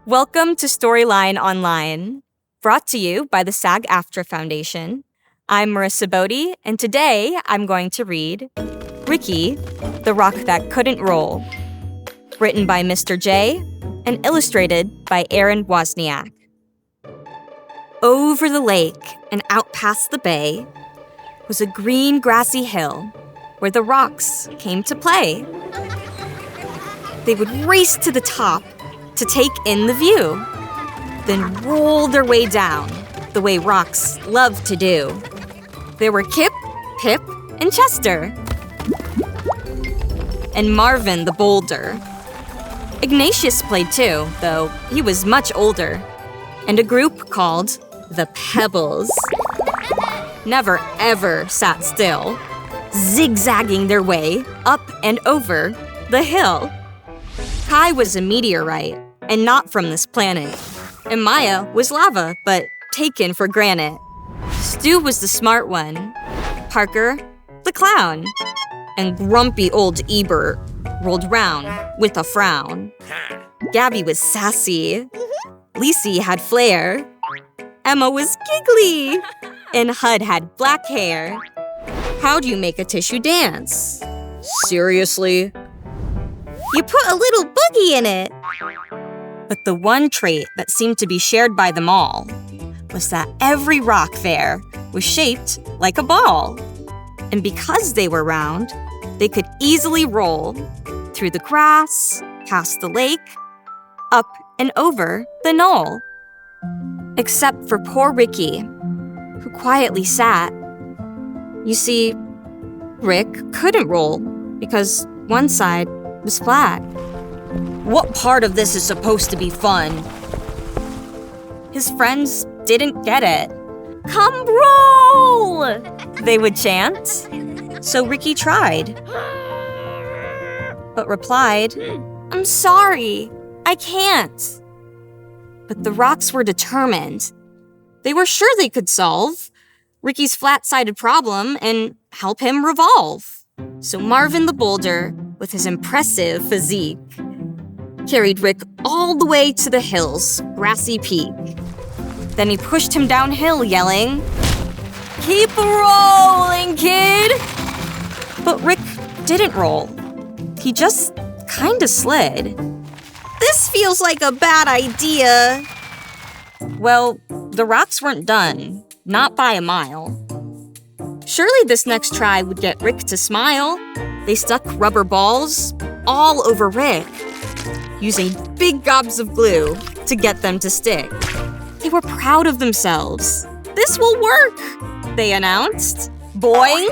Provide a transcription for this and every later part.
Welcome to Storyline Online, brought to you by the SAG-AFTRA Foundation. I'm Marissa Bode, and today I'm going to read Ricky, the Rock That Couldn't Roll, written by Mr. J and illustrated by Erin Wozniak. Over the lake and out past the bay was a green grassy hill where the rocks came to play. They would race to the top to take in the view, then roll their way down the way rocks love to do. There were Kip, Pip, and Chester, and Marvin the boulder. Ignatius played too, though he was much older, and a group called the Pebbles never ever sat still, zigzagging their way up and over the hill. Kai was a meteorite and not from this planet, and Maya was lava but taken for granite. Stu was the smart one, Parker the clown, and grumpy old Ebert rolled round with a frown. Gabby was sassy, Lisi had flair, Emma was giggly, and Hud had black hair. How do you make a tissue dance? Seriously? You put a little boogie in it. But the one trait that seemed to be shared by them all was that every rock there was shaped like a ball. And because they were round, they could easily roll through the grass, past the lake, up and over the knoll. Except for poor Ricky, who quietly sat. You see, Rick couldn't roll because one side was flat. What part of this is supposed to be fun? His friends didn't get it. Come roll! They would chant. So Ricky tried, but replied, I'm sorry, I can't. But the rocks were determined. They were sure they could solve Ricky's flat-sided problem and help him revolve. So Marvin the boulder, with his impressive physique, carried Rick all the way to the hill's grassy peak. Then he pushed him downhill, yelling, Keep rolling, kid! But Rick didn't roll. He just kinda slid. This feels like a bad idea. Well, the rocks weren't done, not by a mile. Surely this next try would get Rick to smile. They stuck rubber balls all over Rick, using big gobs of glue to get them to stick. They were proud of themselves. This will work, they announced. Boing,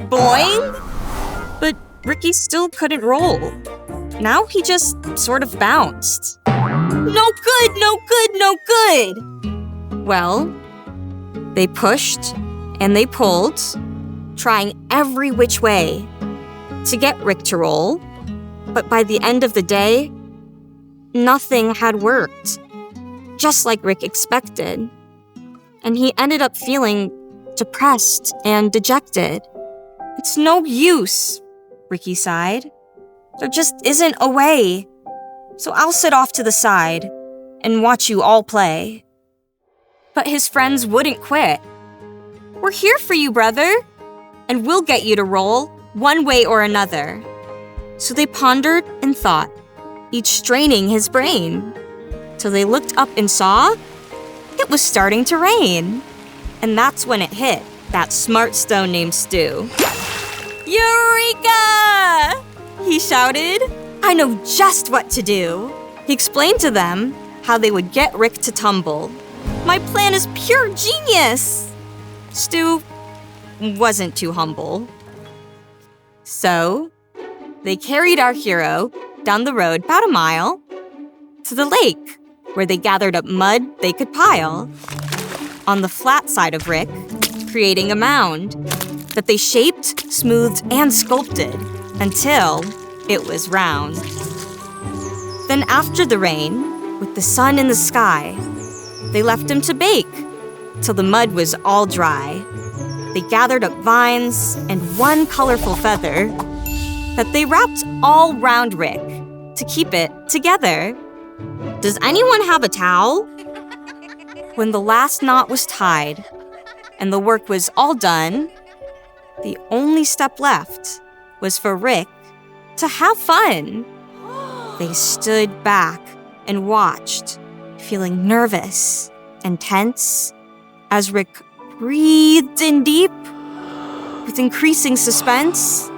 boing. But Ricky still couldn't roll. Now he just sort of bounced. No good, no good, no good! Well, they pushed and they pulled, trying every which way to get Rick to roll. But by the end of the day, nothing had worked, just like Rick expected. And he ended up feeling depressed and dejected. It's no use, Ricky sighed. There just isn't a way. So I'll sit off to the side and watch you all play. But his friends wouldn't quit. We're here for you, brother, and we'll get you to roll one way or another. So they pondered and thought, each straining his brain, till they looked up and saw it was starting to rain. And that's when it hit that smart stone named Stu. Eureka! He shouted. I know just what to do. He explained to them how they would get Rick to tumble. My plan is pure genius! Stu wasn't too humble. So, they carried our hero down the road about a mile to the lake, where they gathered up mud they could pile on the flat side of Rick, creating a mound that they shaped, smoothed, and sculpted until it was round. Then after the rain, with the sun in the sky, they left him to bake till the mud was all dry. They gathered up vines and one colorful feather that they wrapped all round Rick to keep it together. Does anyone have a towel? When the last knot was tied and the work was all done, the only step left was for Rick to have fun. They stood back and watched, feeling nervous and tense as Rick breathed in deep. With increasing suspense,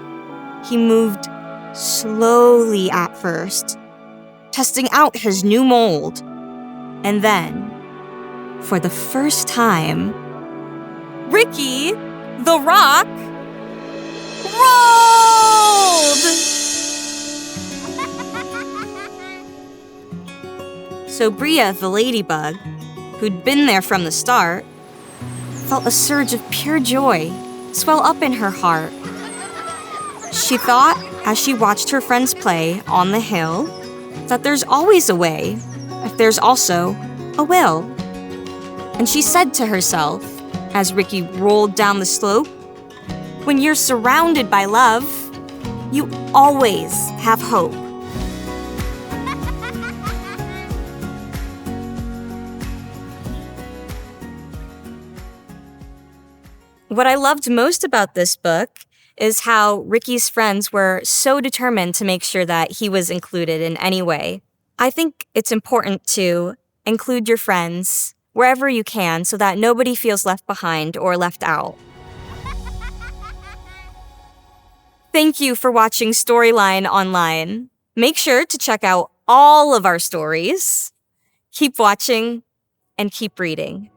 he moved slowly at first, testing out his new mold. And then, for the first time, Ricky, the rock, rolled! So Bria, the ladybug, who'd been there from the start, felt a surge of pure joy swell up in her heart. She thought, as she watched her friends play on the hill, that there's always a way if there's also a will. And she said to herself, as Ricky rolled down the slope, when you're surrounded by love, you always have hope. What I loved most about this book is how Ricky's friends were so determined to make sure that he was included in any way. I think it's important to include your friends wherever you can so that nobody feels left behind or left out. Thank you for watching Storyline Online. Make sure to check out all of our stories. Keep watching and keep reading.